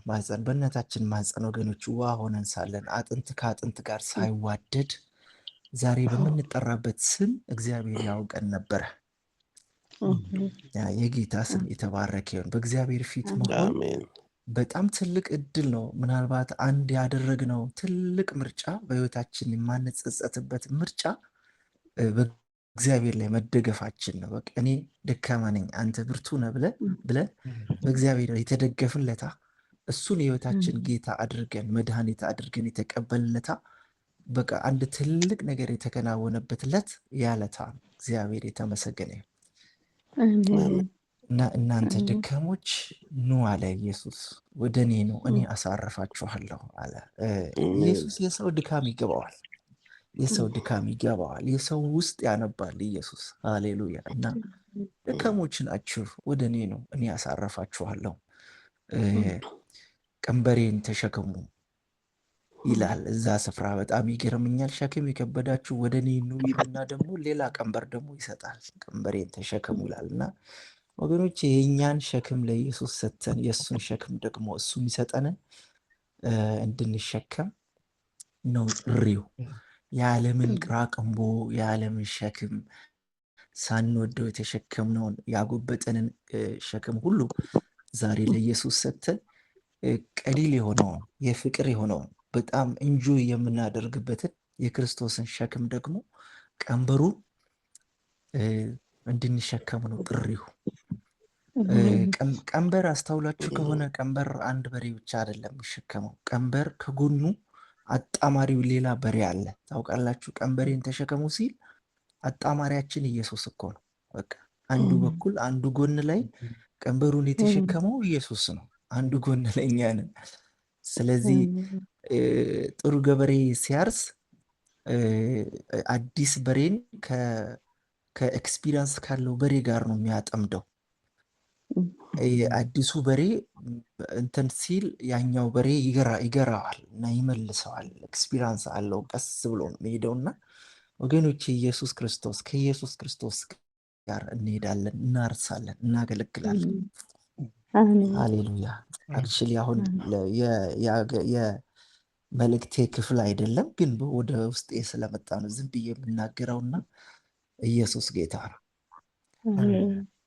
ማህፀን በእናታችን ማህፀን ወገኖች ውሃ ሆነን ሳለን አጥንት ከአጥንት ጋር ሳይዋደድ ዛሬ በምንጠራበት ስም እግዚአብሔር ያውቀን ነበረ። የጌታ ስም የተባረከ ይሁን። በእግዚአብሔር ፊት መሆን በጣም ትልቅ እድል ነው። ምናልባት አንድ ያደረግነው ትልቅ ምርጫ በህይወታችን የማንጸጸትበት ምርጫ በእግዚአብሔር ላይ መደገፋችን ነው። በቃ እኔ ደካማ ነኝ አንተ ብርቱ ነህ ብለን በእግዚአብሔር ላይ የተደገፍንለታ እሱን የህይወታችን ጌታ አድርገን መድኃኒት አድርገን የተቀበልለታ በቃ አንድ ትልቅ ነገር የተከናወነበት ለት ያለታ ነው። እግዚአብሔር የተመሰገነ እና እናንተ ደካሞች ኑ አለ ኢየሱስ፣ ወደ እኔ ነው እኔ አሳርፋችኋለሁ አለ። ኢየሱስ የሰው ድካም ይገባዋል። የሰው ድካም ይገባዋል። የሰው ውስጥ ያነባል ኢየሱስ። ሃሌሉያ። እና ደካሞች ናችሁ፣ ወደ እኔ ነው እኔ አሳርፋችኋለሁ፣ ቀንበሬን ተሸከሙ ይላል እዛ ስፍራ። በጣም ይገርምኛል። ሸክም የከበዳችሁ ወደ እኔ ኑ ይልና ደግሞ ሌላ ቀንበር ደግሞ ይሰጣል። ቀንበሬን ተሸከሙ ይላል እና ወገኖች የእኛን ሸክም ለኢየሱስ ሰጥተን የእሱን ሸክም ደግሞ እሱ የሚሰጠንን እንድንሸከም ነው ጥሪው። የዓለምን ቅራቅንቦ የዓለምን ሸክም ሳንወደው የተሸከምነውን ያጎበጠንን ሸክም ሁሉ ዛሬ ለኢየሱስ ሰጥተን ቀሊል የሆነውን የፍቅር የሆነውን በጣም እንጆይ የምናደርግበትን የክርስቶስን ሸክም ደግሞ ቀንበሩን እንድንሸከም ነው ጥሪው። ቀንበር አስተውላችሁ ከሆነ ቀንበር አንድ በሬ ብቻ አይደለም የሚሸከመው። ቀንበር ከጎኑ አጣማሪው ሌላ በሬ አለ። ታውቃላችሁ? ቀንበሬን ተሸከሙ ሲል አጣማሪያችን ኢየሱስ እኮ ነው። በቃ አንዱ በኩል አንዱ ጎን ላይ ቀንበሩን የተሸከመው ኢየሱስ ነው፣ አንዱ ጎን ላይ እኛ ነን። ስለዚህ ጥሩ ገበሬ ሲያርስ አዲስ በሬን ከኤክስፒሪየንስ ካለው በሬ ጋር ነው የሚያጠምደው። አዲሱ በሬ እንትን ሲል ያኛው በሬ ይገራዋል እና ይመልሰዋል። ኤክስፒሪየንስ አለው። ቀስ ብሎ ነው የሚሄደውና ወገኖች ኢየሱስ ክርስቶስ ከኢየሱስ ክርስቶስ ጋር እንሄዳለን፣ እናርሳለን፣ እናገለግላለን። ሃሌሉያ። አክቹሊ አሁን የመልእክቴ ክፍል አይደለም፣ ግን ወደ ውስጤ ስለመጣ ነው ዝም ብዬ የምናገረውና ኢየሱስ ጌታ ነው።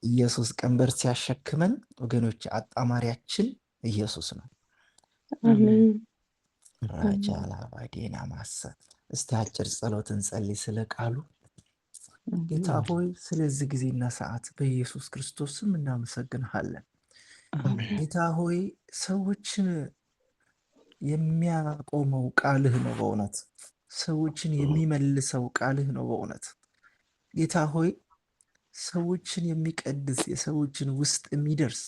ኢየሱስ ቀንበር ሲያሸክመን ወገኖች አጣማሪያችን ኢየሱስ ነው። ራጃላ ባዴና ማሰብ። እስቲ አጭር ጸሎት እንጸልይ ስለ ቃሉ። ጌታ ሆይ ስለዚህ ጊዜና ሰዓት በኢየሱስ ክርስቶስ ስም እናመሰግንሃለን። ጌታ ሆይ ሰዎችን የሚያቆመው ቃልህ ነው በእውነት ሰዎችን የሚመልሰው ቃልህ ነው በእውነት ጌታ ሆይ ሰዎችን የሚቀድስ የሰዎችን ውስጥ የሚደርስ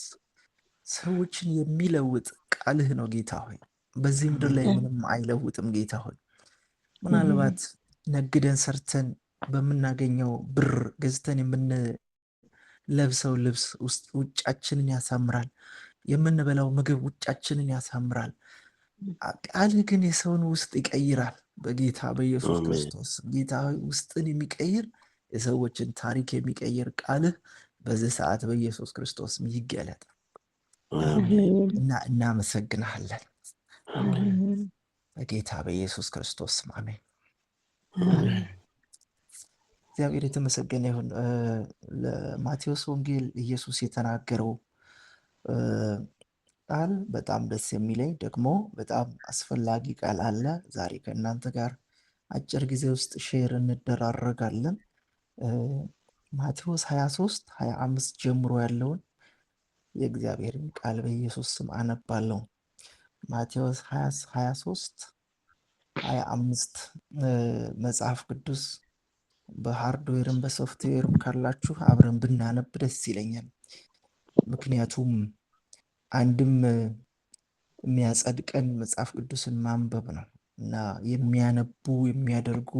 ሰዎችን የሚለውጥ ቃልህ ነው ጌታ ሆይ። በዚህ ምድር ላይ ምንም አይለውጥም ጌታ ሆይ። ምናልባት ነግደን ሰርተን በምናገኘው ብር ገዝተን የምንለብሰው ልብስ ውጫችንን ያሳምራል። የምንበላው ምግብ ውጫችንን ያሳምራል። ቃልህ ግን የሰውን ውስጥ ይቀይራል። በጌታ በኢየሱስ ክርስቶስ ጌታ ሆይ ውስጥን የሚቀይር የሰዎችን ታሪክ የሚቀይር ቃልህ በዚህ ሰዓት በኢየሱስ ክርስቶስ ይገለጥ እና እናመሰግንሃለን። በጌታ በኢየሱስ ክርስቶስ አሜን። እግዚአብሔር የተመሰገነ ይሁን። ለማቴዎስ ወንጌል ኢየሱስ የተናገረው ቃል በጣም ደስ የሚለኝ ደግሞ በጣም አስፈላጊ ቃል አለ። ዛሬ ከእናንተ ጋር አጭር ጊዜ ውስጥ ሼር እንደራረጋለን። ማቴዎስ 23:25 ጀምሮ ያለውን የእግዚአብሔርን ቃል በኢየሱስ ስም አነባለሁ። ማቴዎስ 23:25 መጽሐፍ ቅዱስ በሃርድዌርም በሶፍትዌርም ካላችሁ አብረን ብናነብ ደስ ይለኛል። ምክንያቱም አንድም የሚያጸድቀን መጽሐፍ ቅዱስን ማንበብ ነው እና የሚያነቡ የሚያደርጉ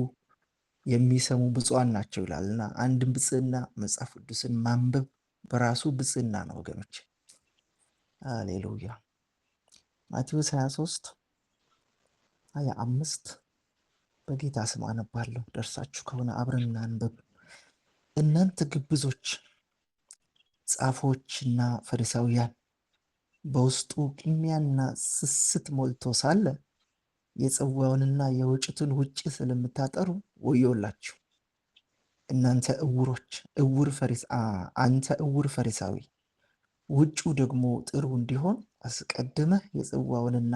የሚሰሙ ብፁዓን ናቸው ይላል እና አንድም ብፅዕና መጽሐፍ ቅዱስን ማንበብ በራሱ ብፅዕና ነው ወገኖች። ሃሌሉያ። ማቴዎስ 23:25 በጌታ ስም አነባለሁ። ደርሳችሁ ከሆነ አብረን እናንብብ። እናንተ ግብዞች ጻፎችና ፈሪሳውያን በውስጡ ቅሚያና ስስት ሞልቶ ሳለ የጽዋውንና የወጭቱን ውጭ ስለምታጠሩ ወዮላችሁ። እናንተ እውሮች አንተ እውር ፈሪሳዊ፣ ውጭው ደግሞ ጥሩ እንዲሆን አስቀድመህ የጽዋውንና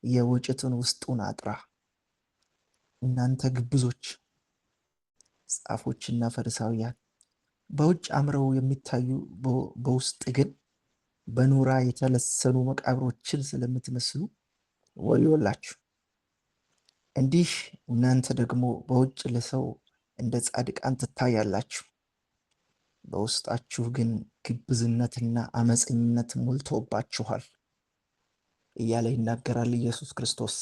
የወጭቱን ውስጡን አጥራ። እናንተ ግብዞች ጻፎችና ፈሪሳውያን፣ በውጭ አምረው የሚታዩ በውስጥ ግን በኖራ የተለሰኑ መቃብሮችን ስለምትመስሉ ወዮላችሁ። እንዲህ እናንተ ደግሞ በውጭ ለሰው እንደ ጻድቃን ትታያላችሁ፣ በውስጣችሁ ግን ግብዝነትና አመፀኝነት ሞልቶባችኋል እያለ ይናገራል ኢየሱስ ክርስቶስ።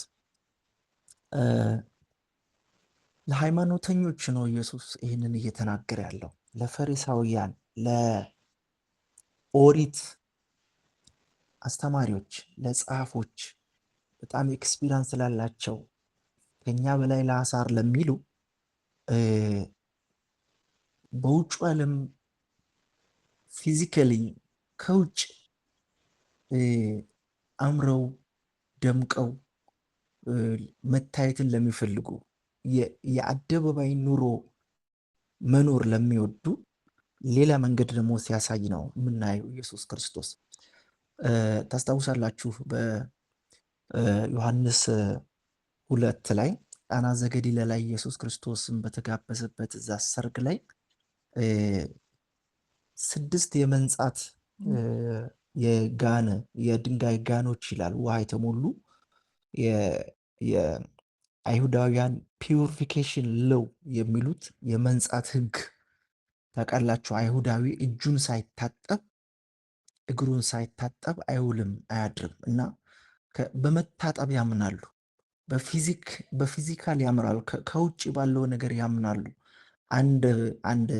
ለሃይማኖተኞች ነው ኢየሱስ ይህንን እየተናገረ ያለው። ለፈሪሳውያን፣ ለኦሪት አስተማሪዎች፣ ለጸሐፎች፣ በጣም ኤክስፒሪንስ ስላላቸው ከኛ በላይ ለአሳር ለሚሉ በውጩ ዓለም ፊዚካሊ ከውጭ አምረው ደምቀው መታየትን ለሚፈልጉ የአደባባይ ኑሮ መኖር ለሚወዱ ሌላ መንገድ ደግሞ ሲያሳይ ነው የምናየው ኢየሱስ ክርስቶስ። ታስታውሳላችሁ በዮሐንስ 2 ላይ ቃና ዘገሊላ ላይ ኢየሱስ ክርስቶስን በተጋበዘበት እዛ ሰርግ ላይ 6 የመንጻት የድንጋይ ጋኖች ይላል ውሃ የተሞሉ የአይሁዳውያን ፒውሪፊኬሽን ሎው የሚሉት የመንጻት ህግ ታውቃላችሁ። አይሁዳዊ እጁን ሳይታጠብ እግሩን ሳይታጠብ አይውልም አያድርም እና በመታጠብ ያምናሉ። በፊዚካል ያምራሉ። ከውጭ ባለው ነገር ያምናሉ። አንድ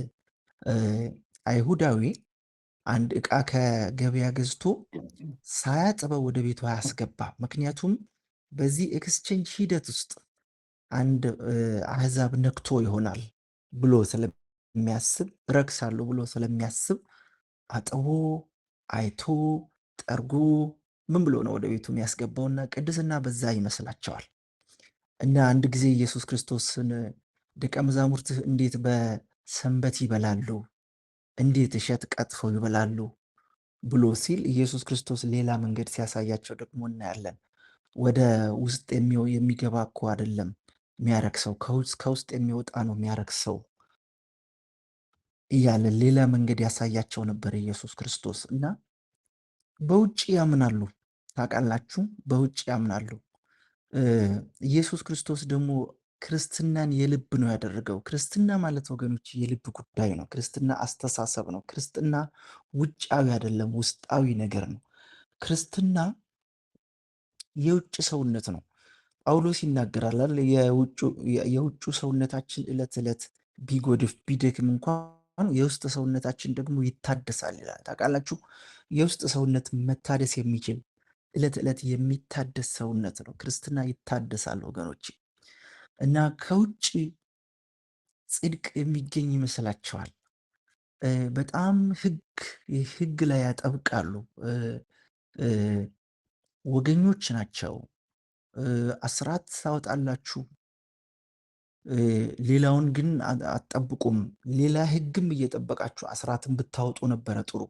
አይሁዳዊ አንድ ዕቃ ከገበያ ገዝቶ ሳያጥበው ወደ ቤቱ አያስገባ። ምክንያቱም በዚህ ኤክስቼንጅ ሂደት ውስጥ አንድ አህዛብ ነክቶ ይሆናል ብሎ ስለሚያስብ፣ ረክሳለሁ ብሎ ስለሚያስብ አጥቦ አይቶ ጠርጎ ምን ብሎ ነው ወደ ቤቱ የሚያስገባውና ቅድስና በዛ ይመስላቸዋል። እና አንድ ጊዜ ኢየሱስ ክርስቶስን ደቀ መዛሙርትህ እንዴት በሰንበት ይበላሉ፣ እንዴት እሸት ቀጥፈው ይበላሉ ብሎ ሲል ኢየሱስ ክርስቶስ ሌላ መንገድ ሲያሳያቸው ደግሞ እናያለን። ወደ ውስጥ የሚገባ እኮ አይደለም የሚያረክሰው፣ ከውስጥ የሚወጣ ነው የሚያረክሰው እያለ ሌላ መንገድ ያሳያቸው ነበር ኢየሱስ ክርስቶስ። እና በውጭ ያምናሉ፣ ታውቃላችሁ፣ በውጭ ያምናሉ። ኢየሱስ ክርስቶስ ደግሞ ክርስትናን የልብ ነው ያደረገው። ክርስትና ማለት ወገኖች የልብ ጉዳይ ነው። ክርስትና አስተሳሰብ ነው። ክርስትና ውጫዊ አይደለም፣ ውስጣዊ ነገር ነው። ክርስትና የውጭ ሰውነት ነው። ጳውሎስ ይናገራል፣ የውጩ ሰውነታችን ዕለት ዕለት ቢጎድፍ ቢደክም እንኳን የውስጥ ሰውነታችን ደግሞ ይታደሳል ይላል። ታውቃላችሁ፣ የውስጥ ሰውነት መታደስ የሚችል ዕለት ዕለት የሚታደስ ሰውነት ነው። ክርስትና ይታደሳል ወገኖች። እና ከውጭ ጽድቅ የሚገኝ ይመስላቸዋል። በጣም ህግ ላይ ያጠብቃሉ። ወገኞች ናቸው። አስራት ታወጣላችሁ፣ ሌላውን ግን አትጠብቁም። ሌላ ህግም እየጠበቃችሁ አስራትን ብታወጡ ነበረ ጥሩ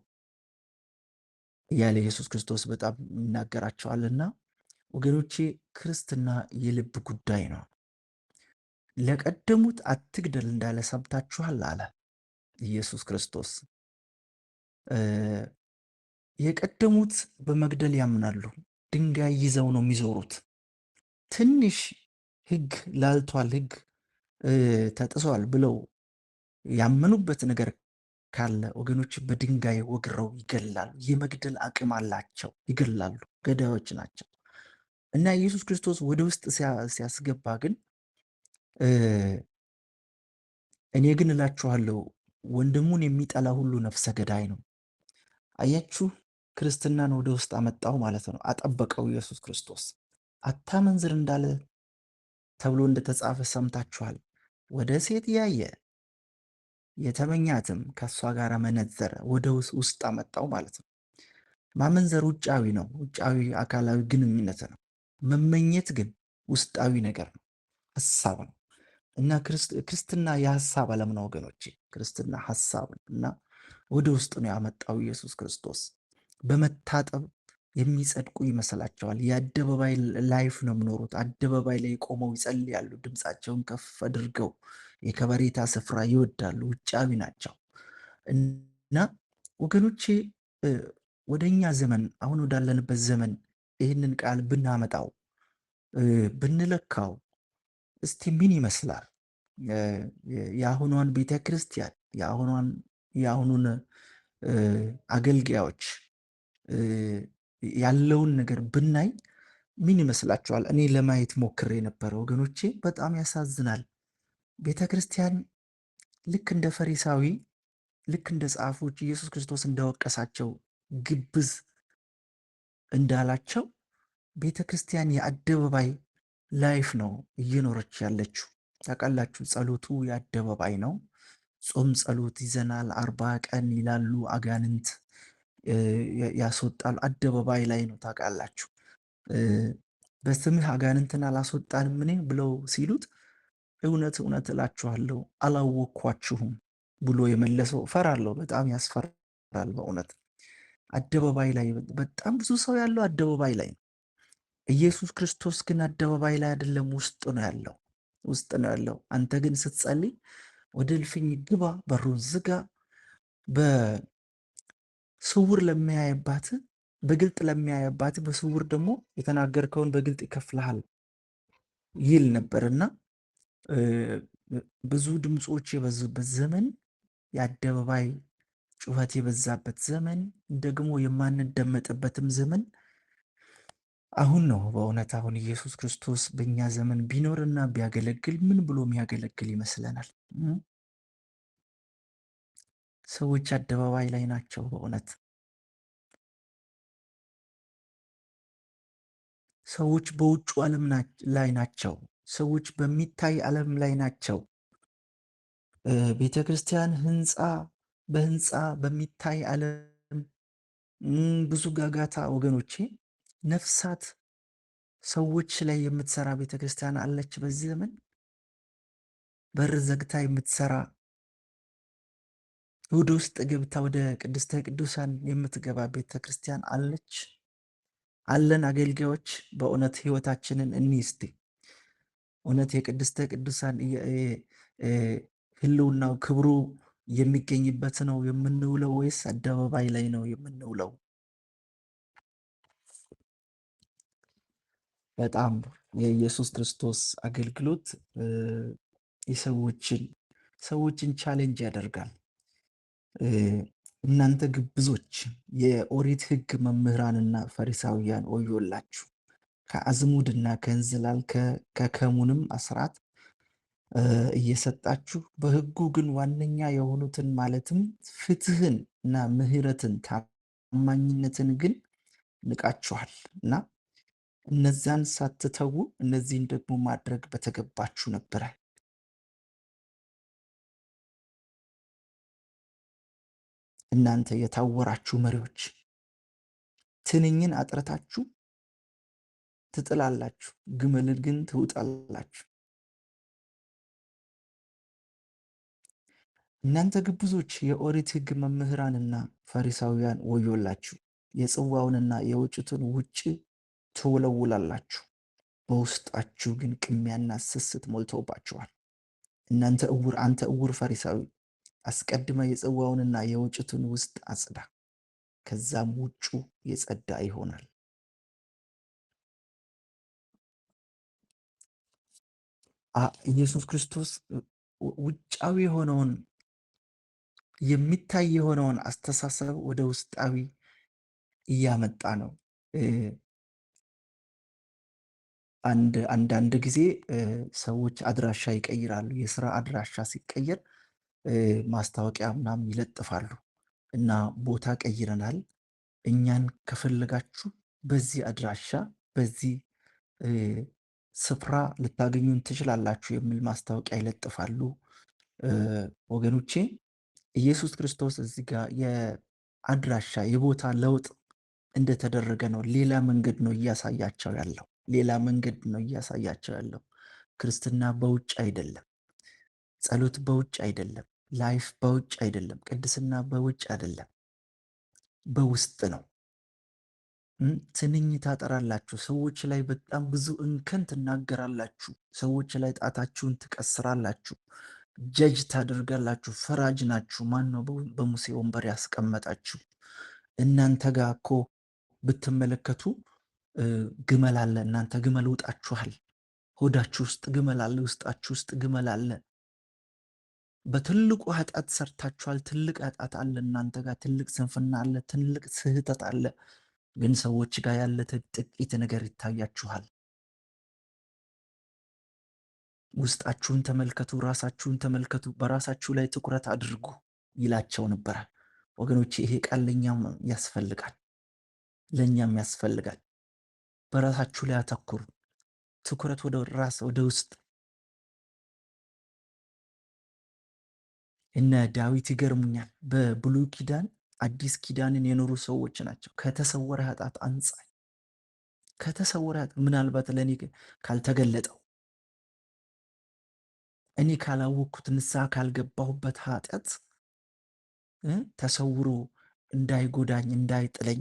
እያለ ኢየሱስ ክርስቶስ በጣም ይናገራቸዋልና ወገኖቼ ክርስትና የልብ ጉዳይ ነው። ለቀደሙት አትግደል እንዳለ ሰምታችኋል አለ ኢየሱስ ክርስቶስ። የቀደሙት በመግደል ያምናሉ። ድንጋይ ይዘው ነው የሚዞሩት። ትንሽ ህግ ላልቷል፣ ህግ ተጥሷል ብለው ያመኑበት ነገር ካለ ወገኖች በድንጋይ ወግረው ይገላሉ። የመግደል አቅም አላቸው፣ ይገላሉ፣ ገዳዮች ናቸው። እና ኢየሱስ ክርስቶስ ወደ ውስጥ ሲያስገባ ግን እኔ ግን እላችኋለሁ ወንድሙን የሚጠላ ሁሉ ነፍሰ ገዳይ ነው። አያችሁ፣ ክርስትናን ወደ ውስጥ አመጣው ማለት ነው። አጠበቀው ኢየሱስ ክርስቶስ። አታመንዝር እንዳለ ተብሎ እንደተጻፈ ሰምታችኋል። ወደ ሴት ያየ የተመኛትም ከእሷ ጋር መነዘረ፣ ወደ ውስጥ አመጣው ማለት ነው። ማመንዘር ውጫዊ ነው፣ ውጫዊ አካላዊ ግንኙነት ነው። መመኘት ግን ውስጣዊ ነገር ነው፣ ሀሳብ ነው። እና ክርስትና የሀሳብ ዓለም ነው ወገኖቼ። ክርስትና ሀሳብ ነው እና ወደ ውስጥ ነው ያመጣው ኢየሱስ ክርስቶስ። በመታጠብ የሚጸድቁ ይመስላቸዋል። የአደባባይ ላይፍ ነው የሚኖሩት። አደባባይ ላይ ቆመው ይጸልያሉ፣ ድምፃቸውን ከፍ አድርገው የከበሬታ ስፍራ ይወዳሉ። ውጫዊ ናቸው። እና ወገኖቼ ወደ እኛ ዘመን አሁን ወዳለንበት ዘመን ይህንን ቃል ብናመጣው ብንለካው እስቲ ምን ይመስላል? የአሁኗን ቤተ ክርስቲያን የአሁኑን አገልጋዮች ያለውን ነገር ብናይ ምን ይመስላችኋል? እኔ ለማየት ሞክሬ የነበረ ወገኖቼ፣ በጣም ያሳዝናል። ቤተ ክርስቲያን ልክ እንደ ፈሪሳዊ፣ ልክ እንደ ጻፎች ኢየሱስ ክርስቶስ እንደወቀሳቸው ግብዝ እንዳላቸው ቤተ ክርስቲያን የአደባባይ ላይፍ ነው እየኖረች ያለችው። ታውቃላችሁ፣ ጸሎቱ የአደባባይ ነው። ጾም ጸሎት ይዘናል፣ 40 ቀን ይላሉ፣ አጋንንት ያስወጣሉ። አደባባይ ላይ ነው። ታውቃላችሁ፣ በስምህ አጋንንትን አላስወጣንም እኔ ብለው ሲሉት እውነት እውነት እላችኋለሁ አላወቅኳችሁም ብሎ የመለሰው እፈራለሁ። በጣም ያስፈራል በእውነት። አደባባይ ላይ በጣም ብዙ ሰው ያለው አደባባይ ላይ ነው። ኢየሱስ ክርስቶስ ግን አደባባይ ላይ አይደለም፣ ውስጥ ነው ያለው፣ ውስጥ ነው ያለው። አንተ ግን ስትጸልይ ወደ እልፍኝ ግባ፣ በሩን ዝጋ፣ በስውር ለሚያየባት በግልጥ ለሚያየባት በስውር ደግሞ የተናገርከውን በግልጥ ይከፍልሃል ይል ነበርና ብዙ ድምፆች የበዙበት ዘመን፣ የአደባባይ ጩኸት የበዛበት ዘመን፣ ደግሞ የማንደመጥበትም ዘመን አሁን ነው። በእውነት አሁን ኢየሱስ ክርስቶስ በእኛ ዘመን ቢኖርና ቢያገለግል ምን ብሎ የሚያገለግል ይመስለናል? ሰዎች አደባባይ ላይ ናቸው። በእውነት ሰዎች በውጩ ዓለም ላይ ናቸው። ሰዎች በሚታይ ዓለም ላይ ናቸው። ቤተ ክርስቲያን በህንፃ በሚታይ ዓለም ብዙ ጋጋታ ወገኖቼ፣ ነፍሳት ሰዎች ላይ የምትሰራ ቤተ ክርስቲያን አለች በዚህ ዘመን። በር ዘግታ የምትሰራ ወደ ውስጥ ገብታ ወደ ቅድስተ ቅዱሳን የምትገባ ቤተ ክርስቲያን አለች? አለን አገልጋዮች? በእውነት ህይወታችንን እንይ እስቲ። እውነት የቅድስተ ቅዱሳን ህልውናው ክብሩ የሚገኝበት ነው የምንውለው ወይስ አደባባይ ላይ ነው የምንውለው? በጣም የኢየሱስ ክርስቶስ አገልግሎት ሰዎችን ቻሌንጅ ያደርጋል። እናንተ ግብዞች፣ የኦሪት ሕግ መምህራንና ፈሪሳውያን ወዮላችሁ! ከአዝሙድና ከእንዝላል ከከሙንም አስራት እየሰጣችሁ በሕጉ ግን ዋነኛ የሆኑትን ማለትም ፍትህን እና ምሕረትን ታማኝነትን ግን ንቃችኋል እና እነዛን ሳትተዉ እነዚህን ደግሞ ማድረግ በተገባችሁ ነበረ። እናንተ የታወራችሁ መሪዎች፣ ትንኝን አጥርታችሁ ትጥላላችሁ፣ ግመልን ግን ትውጣላችሁ። እናንተ ግብዞች፣ የኦሪት ሕግ መምህራንና ፈሪሳውያን ወዮላችሁ! የጽዋውንና የወጭቱን ውጭ ትወለውላላችሁ፣ በውስጣችሁ ግን ቅሚያና ስስት ሞልተውባችኋል። አንተ እውር ፈሪሳዊ፣ አስቀድመ የጽዋውንና የወጭቱን ውስጥ አጽዳ፣ ከዛም ውጩ የጸዳ ይሆናል። ኢየሱስ ክርስቶስ ውጫዊ የሆነውን የሚታይ የሆነውን አስተሳሰብ ወደ ውስጣዊ እያመጣ ነው። አንዳንድ ጊዜ ሰዎች አድራሻ ይቀይራሉ። የስራ አድራሻ ሲቀየር ማስታወቂያ ምናምን ይለጥፋሉ እና ቦታ ቀይረናል፣ እኛን ከፈለጋችሁ በዚህ አድራሻ በዚህ ስፍራ ልታገኙን ትችላላችሁ የሚል ማስታወቂያ ይለጥፋሉ። ወገኖቼ ኢየሱስ ክርስቶስ እዚህ ጋር የአድራሻ የቦታ ለውጥ እንደተደረገ ነው። ሌላ መንገድ ነው እያሳያቸው ያለው። ሌላ መንገድ ነው እያሳያቸው ያለው። ክርስትና በውጭ አይደለም። ጸሎት በውጭ አይደለም። ላይፍ በውጭ አይደለም። ቅድስና በውጭ አይደለም፣ በውስጥ ነው። ትንኝ ታጠራላችሁ። ሰዎች ላይ በጣም ብዙ እንከን ትናገራላችሁ። ሰዎች ላይ ጣታችሁን ትቀስራላችሁ። ጀጅ ታደርጋላችሁ። ፈራጅ ናችሁ። ማን ነው በሙሴ ወንበር ያስቀመጣችሁ? እናንተ ጋር እኮ ብትመለከቱ ግመል አለ። እናንተ ግመል ውጣችኋል። ሆዳችሁ ውስጥ ግመል አለ። ውስጣችሁ ውስጥ ግመል አለ። በትልቁ ኃጢአት ሰርታችኋል። ትልቅ ኃጢአት አለ እናንተ ጋር። ትልቅ ስንፍና አለ። ትልቅ ስህተት አለ። ግን ሰዎች ጋር ያለ ጥቂት ነገር ይታያችኋል። ውስጣችሁን ተመልከቱ፣ ራሳችሁን ተመልከቱ፣ በራሳችሁ ላይ ትኩረት አድርጉ ይላቸው ነበረ። ወገኖች ይሄ ቃል ለእኛም ያስፈልጋል፣ ለእኛም ያስፈልጋል። በራሳችሁ ላይ አተኩሩ። ትኩረት ወደ ራስ፣ ወደ ውስጥ። እነ ዳዊት ይገርሙኛል። በብሉይ ኪዳን አዲስ ኪዳንን የኖሩ ሰዎች ናቸው። ከተሰወረ ኃጢአት አንጻር ከተሰወረ ምናልባት ለእኔ ካልተገለጠው እኔ ካላወቅኩት ንስሐ ካልገባሁበት ኃጢአት ተሰውሮ እንዳይጎዳኝ እንዳይጥለኝ።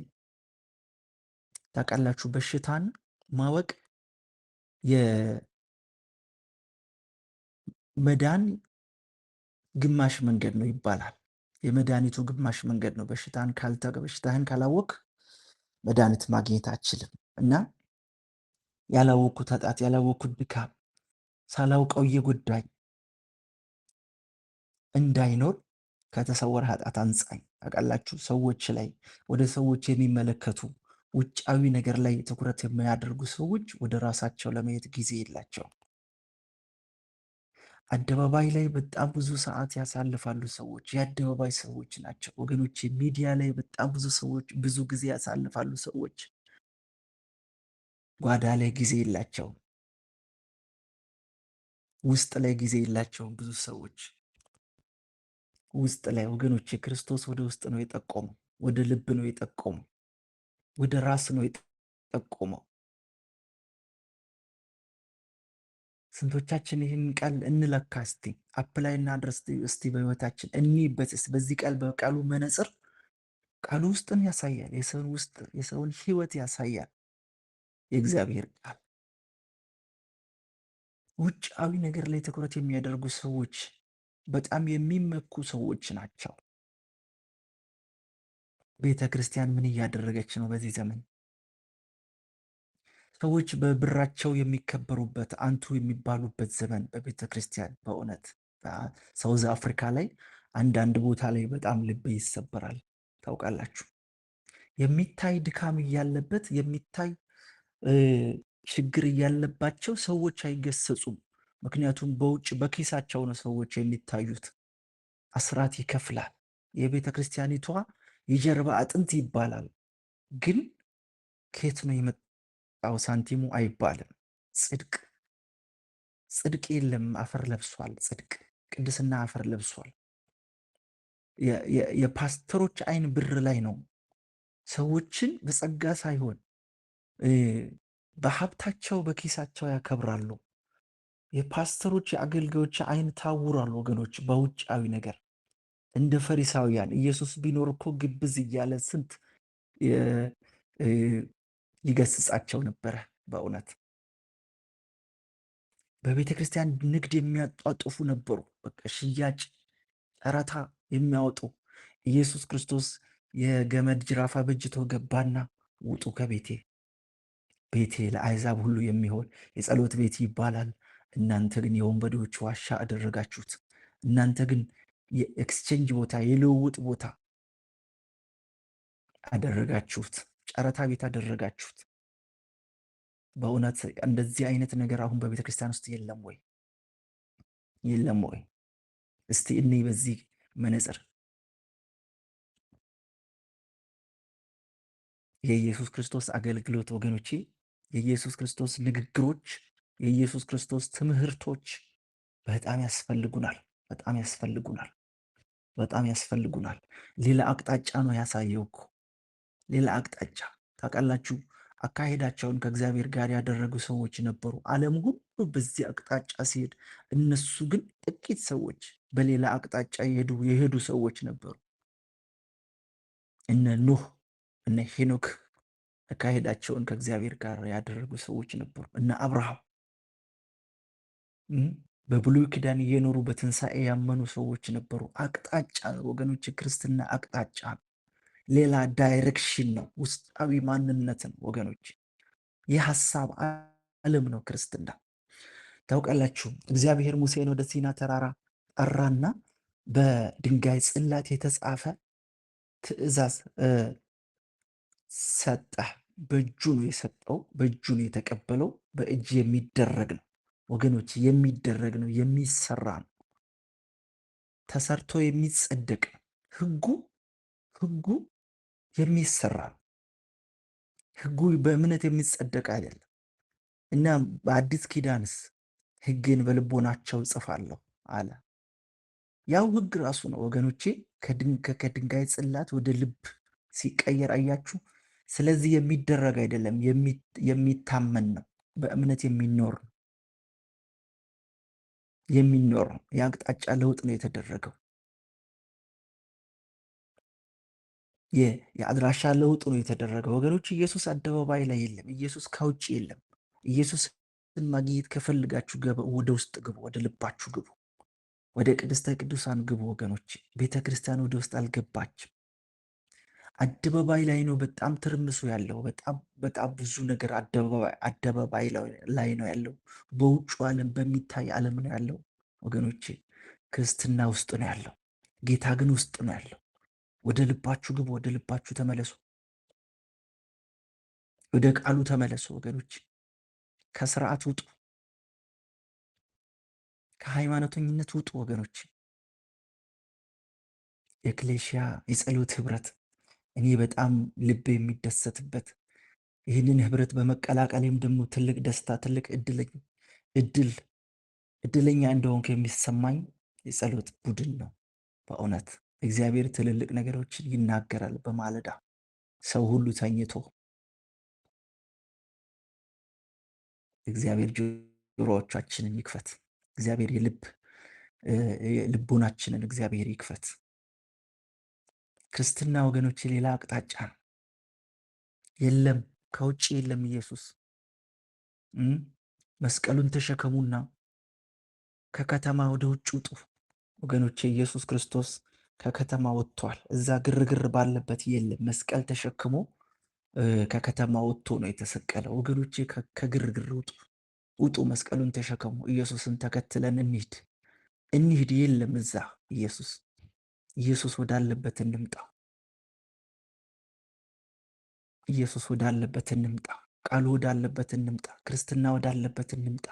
ታውቃላችሁ፣ በሽታን ማወቅ የመዳን ግማሽ መንገድ ነው ይባላል። የመድኃኒቱ ግማሽ መንገድ ነው። በሽታህን ካላወቅ መድኃኒት ማግኘት አችልም። እና ያላወቅኩት ኃጢአት፣ ያላወቅኩት ድካም ሳላውቀው እየጎዳኝ እንዳይኖር ከተሰወረ ኃጢአት አንጻኝ። ታውቃላችሁ፣ ሰዎች ላይ ወደ ሰዎች የሚመለከቱ ውጫዊ ነገር ላይ ትኩረት የሚያደርጉ ሰዎች ወደ ራሳቸው ለማየት ጊዜ የላቸውም። አደባባይ ላይ በጣም ብዙ ሰዓት ያሳልፋሉ ሰዎች። የአደባባይ ሰዎች ናቸው ወገኖች። ሚዲያ ላይ በጣም ብዙ ሰዎች ብዙ ጊዜ ያሳልፋሉ ሰዎች። ጓዳ ላይ ጊዜ የላቸውም። ውስጥ ላይ ጊዜ የላቸውም ብዙ ሰዎች። ውስጥ ላይ ወገኖች፣ ክርስቶስ ወደ ውስጥ ነው የጠቆመው፣ ወደ ልብ ነው የጠቆመው፣ ወደ ራስ ነው የጠቆመው። ስንቶቻችን ይህን ቃል እንለካ እስቲ፣ አፕላይ እናድርስ እስቲ፣ በህይወታችን እንይበት እስቲ። በዚህ ቃል በቃሉ መነጽር ቃሉ ውስጥን ያሳያል፣ የሰውን ውስጥ የሰውን ህይወት ያሳያል የእግዚአብሔር ቃል። ውጫዊ ነገር ላይ ትኩረት የሚያደርጉ ሰዎች በጣም የሚመኩ ሰዎች ናቸው። ቤተ ክርስቲያን ምን እያደረገች ነው በዚህ ዘመን? ሰዎች በብራቸው የሚከበሩበት አንቱ የሚባሉበት ዘመን በቤተ ክርስቲያን። በእውነት ሳውዝ አፍሪካ ላይ አንዳንድ ቦታ ላይ በጣም ልብ ይሰበራል። ታውቃላችሁ፣ የሚታይ ድካም እያለበት የሚታይ ችግር እያለባቸው ሰዎች አይገሰጹም። ምክንያቱም በውጭ በኪሳቸው ነው ሰዎች የሚታዩት። አስራት ይከፍላል። የቤተ ክርስቲያኒቷ የጀርባ አጥንት ይባላል። ግን ከየት ነው የመጣው ሳንቲሙ አይባልም። ጽድቅ የለም፣ አፈር ለብሷል። ጽድቅ ቅድስና አፈር ለብሷል። የፓስተሮች አይን ብር ላይ ነው። ሰዎችን በጸጋ ሳይሆን በሀብታቸው በኪሳቸው ያከብራሉ። የፓስተሮች የአገልጋዮች አይን ታውሯል ወገኖች፣ በውጫዊ ነገር እንደ ፈሪሳውያን። ኢየሱስ ቢኖር እኮ ግብዝ እያለ ስንት ይገስጻቸው ነበረ። በእውነት በቤተ ክርስቲያን ንግድ የሚያጧጥፉ ነበሩ። በቃ ሽያጭ፣ ጨረታ የሚያወጡ። ኢየሱስ ክርስቶስ የገመድ ጅራፍ አበጅቶ ገባና ውጡ ከቤቴ፣ ቤቴ ለአሕዛብ ሁሉ የሚሆን የጸሎት ቤት ይባላል፣ እናንተ ግን የወንበዴዎች ዋሻ አደረጋችሁት። እናንተ ግን የኤክስቼንጅ ቦታ፣ የልውውጥ ቦታ አደረጋችሁት፣ ጨረታ ቤት አደረጋችሁት። በእውነት እንደዚህ አይነት ነገር አሁን በቤተ ክርስቲያን ውስጥ የለም ወይ? የለም ወይ? እስቲ እኔ በዚህ መነጽር የኢየሱስ ክርስቶስ አገልግሎት ወገኖቼ፣ የኢየሱስ ክርስቶስ ንግግሮች፣ የኢየሱስ ክርስቶስ ትምህርቶች በጣም ያስፈልጉናል። በጣም ያስፈልጉናል። በጣም ያስፈልጉናል። ሌላ አቅጣጫ ነው ያሳየው እኮ፣ ሌላ አቅጣጫ ታውቃላችሁ፣ አካሄዳቸውን ከእግዚአብሔር ጋር ያደረጉ ሰዎች ነበሩ። ዓለም ሁሉ በዚህ አቅጣጫ ሲሄድ፣ እነሱ ግን ጥቂት ሰዎች በሌላ አቅጣጫ የሄዱ ሰዎች ነበሩ። እነ ኖህ እነ ሄኖክ አካሄዳቸውን ከእግዚአብሔር ጋር ያደረጉ ሰዎች ነበሩ። እነ አብርሃም በብሉይ ኪዳን እየኖሩ በትንሣኤ ያመኑ ሰዎች ነበሩ። አቅጣጫ ወገኖች፣ ክርስትና አቅጣጫ ሌላ ዳይሬክሽን ነው። ውስጣዊ ማንነትን ወገኖች፣ የሀሳብ ዓለም ነው ክርስትና። ታውቃላችሁ፣ እግዚአብሔር ሙሴን ወደ ሲና ተራራ ጠራና በድንጋይ ጽላት የተጻፈ ትእዛዝ ሰጠ። በእጁ ነው የሰጠው፣ በእጁ ነው የተቀበለው። በእጅ የሚደረግ ነው ወገኖች፣ የሚደረግ ነው፣ የሚሰራ ነው፣ ተሰርቶ የሚጸደቅ ነው። ህጉ የሚሰራ ነው። ህጉ በእምነት የሚጸደቅ አይደለም። እና በአዲስ ኪዳንስ ህግን በልቦናቸው ጽፋለሁ አለ። ያው ህግ ራሱ ነው ወገኖቼ፣ ከድንጋይ ጽላት ወደ ልብ ሲቀየር አያችሁ። ስለዚህ የሚደረግ አይደለም፣ የሚታመን ነው፣ በእምነት የሚኖር ነው። የአቅጣጫ ለውጥ ነው የተደረገው። የአድራሻ ለውጥ ነው የተደረገው ወገኖች። ኢየሱስ አደባባይ ላይ የለም። ኢየሱስ ከውጭ የለም። ኢየሱስን ማግኘት ከፈልጋችሁ ወደ ውስጥ ግቡ፣ ወደ ልባችሁ ግቡ፣ ወደ ቅድስተ ቅዱሳን ግቡ ወገኖች። ቤተ ክርስቲያን ወደ ውስጥ አልገባችም። አደባባይ ላይ ነው በጣም ትርምሱ ያለው። በጣም ብዙ ነገር አደባባይ ላይ ነው ያለው። በውጩ ዓለም በሚታይ ዓለም ነው ያለው ወገኖቼ። ክርስትና ውስጥ ነው ያለው። ጌታ ግን ውስጥ ነው ያለው። ወደ ልባችሁ ግቡ፣ ወደ ልባችሁ ተመለሱ፣ ወደ ቃሉ ተመለሱ ወገኖች። ከስርዓት ውጡ፣ ከሃይማኖተኝነት ውጡ ወገኖች። የክሌሽያ የጸሎት ህብረት እኔ በጣም ልብ የሚደሰትበት ይህንን ህብረት በመቀላቀሌም ደግሞ ትልቅ ደስታ፣ ትልቅ እድለኛ እንደሆንኩ የሚሰማኝ የጸሎት ቡድን ነው። በእውነት እግዚአብሔር ትልልቅ ነገሮችን ይናገራል። በማለዳ ሰው ሁሉ ተኝቶ እግዚአብሔር ጆሮዎቻችንን ይክፈት። እግዚአብሔር ልቦናችንን እግዚአብሔር ይክፈት። ክርስትና ወገኖች ሌላ አቅጣጫ ነው። የለም ከውጭ የለም። ኢየሱስ መስቀሉን ተሸከሙና ከከተማ ወደ ውጭ ውጡ ወገኖቼ። ኢየሱስ ክርስቶስ ከከተማ ወጥቷል። እዛ ግርግር ባለበት የለም። መስቀል ተሸክሞ ከከተማ ወጥቶ ነው የተሰቀለው ወገኖቼ። ከግርግር ውጡ፣ መስቀሉን ተሸከሙ። ኢየሱስን ተከትለን እንሂድ። የለም እዛ ኢየሱስ ወዳለበት እንምጣ። ኢየሱስ ወዳለበት እንምጣ። ቃሉ ወዳለበት እንምጣ። ክርስትና ወዳለበት እንምጣ።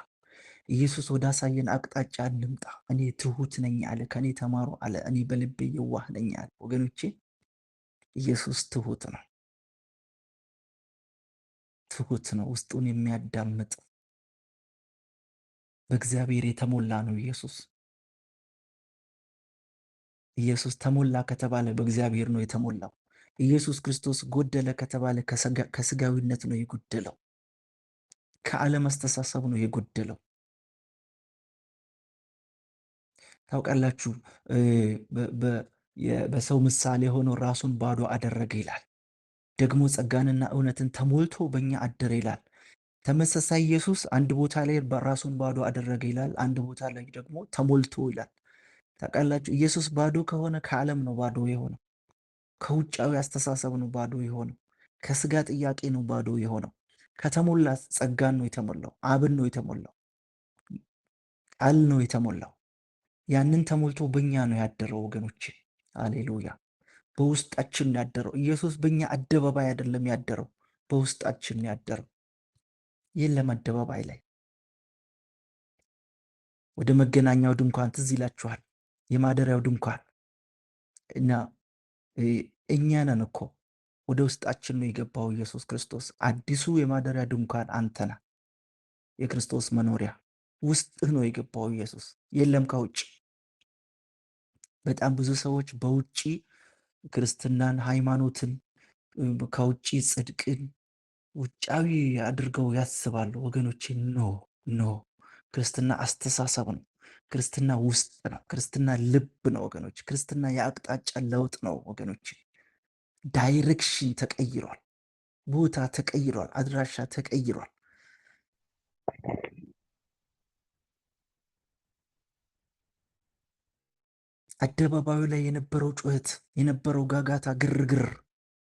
ኢየሱስ ወዳሳየን አቅጣጫ እንምጣ። እኔ ትሁት ነኝ አለ፣ ከኔ ተማሩ አለ፣ እኔ በልቤ የዋህ ነኝ አለ። ወገኖቼ ኢየሱስ ትሁት ነው። ውስጡን የሚያዳምጥ በእግዚአብሔር የተሞላ ነው። ኢየሱስ ተሞላ ከተባለ በእግዚአብሔር ነው የተሞላው። ኢየሱስ ክርስቶስ ጎደለ ከተባለ ከስጋዊነት ነው የጎደለው፣ ከዓለም አስተሳሰብ ነው የጎደለው። ታውቃላችሁ፣ በሰው ምሳሌ ሆኖ ራሱን ባዶ አደረገ ይላል። ደግሞ ጸጋንና እውነትን ተሞልቶ በእኛ አደረ ይላል። ተመሳሳይ ኢየሱስ አንድ ቦታ ላይ ራሱን ባዶ አደረገ ይላል፣ አንድ ቦታ ላይ ደግሞ ተሞልቶ ይላል። ታውቃላችሁ፣ ኢየሱስ ባዶ ከሆነ ከዓለም ነው ባዶ የሆነው፣ ከውጫዊ አስተሳሰብ ነው ባዶ የሆነው፣ ከስጋ ጥያቄ ነው ባዶ የሆነው። ከተሞላ ጸጋን ነው የተሞላው፣ አብን ነው የተሞላው፣ ቃል ነው የተሞላው። ያንን ተሞልቶ በእኛ ነው ያደረው ወገኖች። አሌሉያ! በውስጣችን ያደረው ኢየሱስ በእኛ አደባባይ አይደለም ያደረው፣ በውስጣችን ያደረው። የለም አደባባይ ላይ ወደ መገናኛው ድንኳን ትዝ ይላችኋል፣ የማደሪያው ድንኳን እና እኛ ነን እኮ ወደ ውስጣችን ነው የገባው ኢየሱስ ክርስቶስ። አዲሱ የማደሪያ ድንኳን አንተ ነህ፣ የክርስቶስ መኖሪያ ውስጥህ ነው የገባው ኢየሱስ፣ የለም ከውጭ። በጣም ብዙ ሰዎች በውጭ ክርስትናን፣ ሃይማኖትን ከውጭ ጽድቅን ውጫዊ አድርገው ያስባሉ ወገኖቼ። ኖ ኖ፣ ክርስትና አስተሳሰብ ነው። ክርስትና ውስጥ ነው። ክርስትና ልብ ነው ወገኖች። ክርስትና የአቅጣጫ ለውጥ ነው ወገኖች። ዳይሬክሽን ተቀይሯል። ቦታ ተቀይሯል። አድራሻ ተቀይሯል። አደባባዩ ላይ የነበረው ጩኸት፣ የነበረው ጋጋታ፣ ግርግር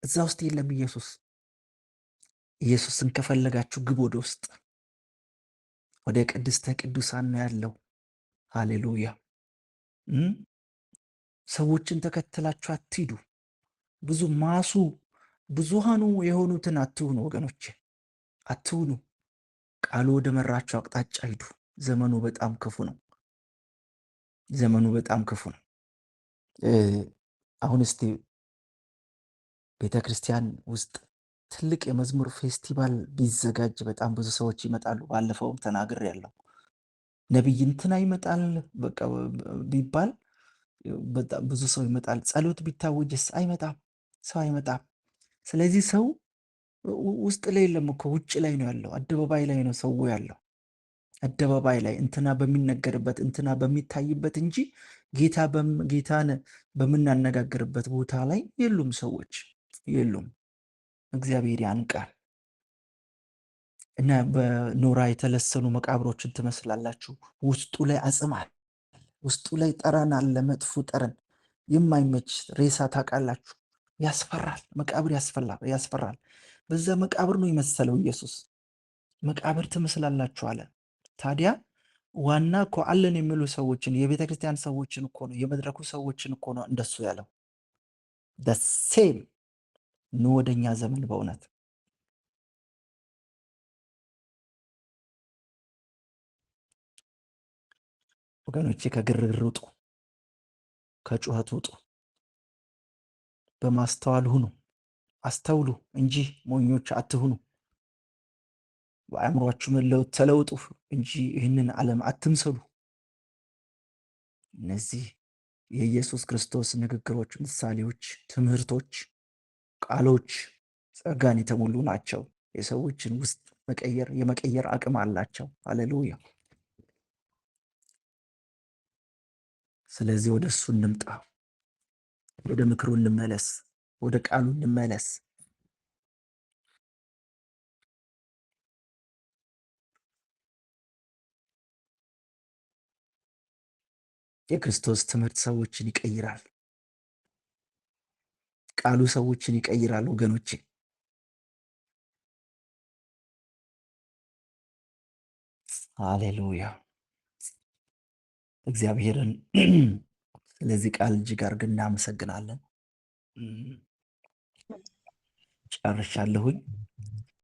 እዛ ውስጥ የለም። ኢየሱስን ከፈለጋችሁ ግብ ወደ ውስጥ ወደ ቅድስተ ቅዱሳን ነው ያለው። ሃሌሉያ። ሰዎችን ተከትላችሁ አትሂዱ። ብዙሃኑ የሆኑትን አትሁኑ ወገኖች፣ አትሁኑ። ቃሉ ወደ መራችሁ አቅጣጫ ሂዱ። ዘመኑ በጣም ክፉ ነው። ዘመኑ በጣም ክፉ ነው። አሁን እስቲ ቤተ ክርስቲያን ውስጥ ትልቅ የመዝሙር ፌስቲቫል ቢዘጋጅ በጣም ብዙ ሰዎች ይመጣሉ። ባለፈውም ተናግሬያለሁ። ነቢይ እንትና ይመጣል በቃ ቢባል በጣም ብዙ ሰው ይመጣል። ጸሎት ቢታወጅስ አይመጣም፣ ሰው አይመጣም። ስለዚህ ሰው ውስጥ ላይ የለም እኮ ውጭ ላይ ነው ያለው። አደባባይ ላይ ነው ሰው ያለው። አደባባይ ላይ እንትና በሚነገርበት እንትና በሚታይበት እንጂ ጌታን በምናነጋግርበት ቦታ ላይ የሉም፣ ሰዎች የሉም። እግዚአብሔር ያንቃል። እና በኖራ የተለሰኑ መቃብሮችን ትመስላላችሁ። ውስጡ ላይ አጽማል፣ ውስጡ ላይ ጠረን አለ፣ መጥፎ ጠረን፣ የማይመች ሬሳ ታውቃላችሁ። ያስፈራል። መቃብር ያስፈራል። በዛ መቃብር ነው የመሰለው ኢየሱስ። መቃብር ትመስላላችሁ አለ። ታዲያ ዋና እኮ አለን የሚሉ ሰዎችን የቤተ ክርስቲያን ሰዎችን እኮ ነው የመድረኩ ሰዎችን እኮ ነው እንደሱ ያለው። ደሴም ኑ ወደኛ ዘመን በእውነት ወገኖቼ ከግርግር ውጡ፣ ከጩኸት ውጡ፣ በማስተዋል ሁኑ። አስተውሉ እንጂ ሞኞች አትሁኑ። በአእምሯችሁ መለወጥ ተለውጡ እንጂ ይህንን ዓለም አትምሰሉ። እነዚህ የኢየሱስ ክርስቶስ ንግግሮች፣ ምሳሌዎች፣ ትምህርቶች፣ ቃሎች ጸጋን የተሞሉ ናቸው። የሰዎችን ውስጥ የመቀየር አቅም አላቸው። ሃሌሉያ። ስለዚህ ወደ እሱ እንምጣ፣ ወደ ምክሩ እንመለስ፣ ወደ ቃሉ እንመለስ። የክርስቶስ ትምህርት ሰዎችን ይቀይራል። ቃሉ ሰዎችን ይቀይራል ወገኖቼ። ሃሌሉያ። እግዚአብሔርን ስለዚህ ቃል እጅግ አድርገን እናመሰግናለን። ጨርሻለሁኝ።